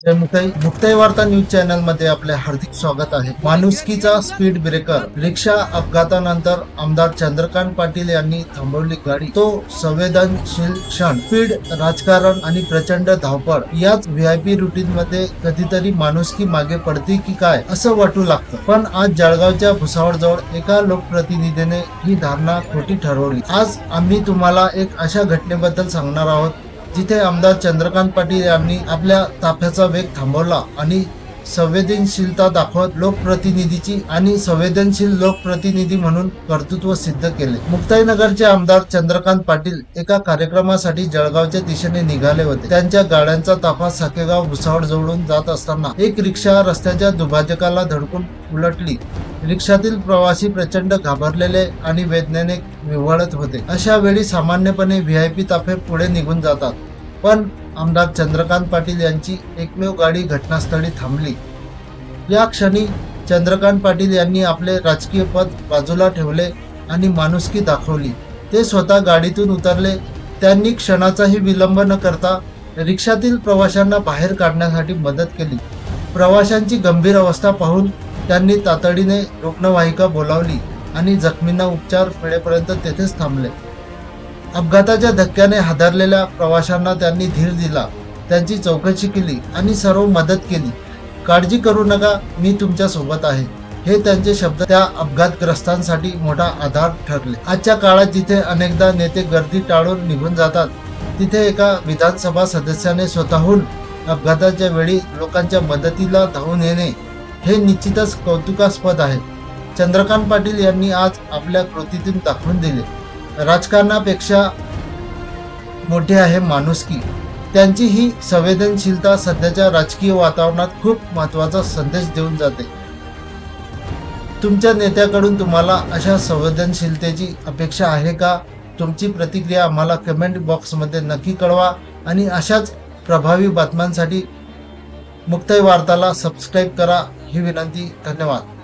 जय मुक्ताई वार्ता news channel मध्ये आपले हार्दिक स्वागत आहे। माणुसकीचा स्पीड ब्रेकर रिक्षा अपघातानंतर आमदार चंद्रकांत पाटील यांनी थांबवली गाडी। तो संवेदनशील क्षण, स्पीड, राजकारण आणि प्रचंड धावपळ याच व्हीआयपी रुटीन मध्ये कधीतरी माणुसकी मागे पडते की काय असं वाटू लागतं। पण आज जळगावच्या भुसावळ जवळ एका लोकप्रतिनिधीने ही धारणा खोटी ठरवली। आज आम्ही तुम्हाला एक अशा घटनेबद्दल सांगणार आहोत जिथे आमदार चंद्रकांत पाटील यांनी आपल्या ताफ्याचा वेग थांबवला आणि संवेदनशीलता दाखवत संवेदनशील लोकप्रतिनिधी म्हणून कर्तृत्व सिद्ध केले। मुक्ताईनगरचे आमदार चंद्रकांत पाटील एका कार्यक्रमासाठी जळगावच्या दिशेने निघाले होते। त्यांच्या गाड्यांचा ताफा साकेगाव भुसावळ जवळून जात असताना एक रिक्षा रस्त्याच्या दुभाजकाला धडकून उलटली। रिक्षातील प्रवासी प्रचंड घाबरलेले आणि वेदनेने विव्हळत होते। अशा वेळी सामान्यपणे व्हीआयपी ताफे पुढे निघून जातात, पण आमदार चंद्रकांत पाटील यांची एकमेव गाडी घटनास्थळी थांबली। या क्षणी चंद्रकांत पाटील यांनी आपले राजकीय पद बाजूला ठेवले आणि माणुसकी दाखवली। ते स्वतः गाडीतून उतरले। त्यांनी क्षणाचाही विलंब न करता रिक्षातील प्रवाशांना बाहेर काढण्यासाठी मदत केली। प्रवाशांची गंभीर अवस्था पाहून त्यांनी तातडीने रुग्णवाहिका बोलावली आणि जखमींना उपचार मिळेपर्यंत तेथेच थांबले। अपघाताच्या धक्क्याने हादरलेल्या प्रवाशांना त्यांनी धीर दिला, त्यांची चौकशी केली आणि सर्व मदत केली। काळजी करू नका, मी तुमच्या सोबत आहे, हे त्यांचे शब्द त्या अपघातग्रस्तांसाठी मोठा आधार ठरले। आजच्या काळात जिथे अनेकदा नेते गर्दी टाळून निघून जातात, तिथे एका विधानसभा सदस्याने स्वतःहून अपघाताच्या वेळी लोकांच्या मदतीला धावून येणे हे निश्चितच कौतुकास्पद आहे। चंद्रकांत पाटील यांनी आज आपल्या कृतीतून दाखवून दिले, राजकारणापेक्षा मोठे आहे माणुसकी। त्यांची ही संवेदनशीलता सध्याच्या राजकीय वातावरणात खूप महत्त्वाचा संदेश देऊन जाते। तुमच्या नेत्याकडून तुम्हाला अशा संवेदनशीलतेची अपेक्षा आहे का? तुमची प्रतिक्रिया आम्हाला कमेंट बॉक्समध्ये नक्की कळवा आणि अशाच प्रभावी बातम्यांसाठी मुक्ताई वार्ताला सबस्क्राईब करा ही विनंती। धन्यवाद।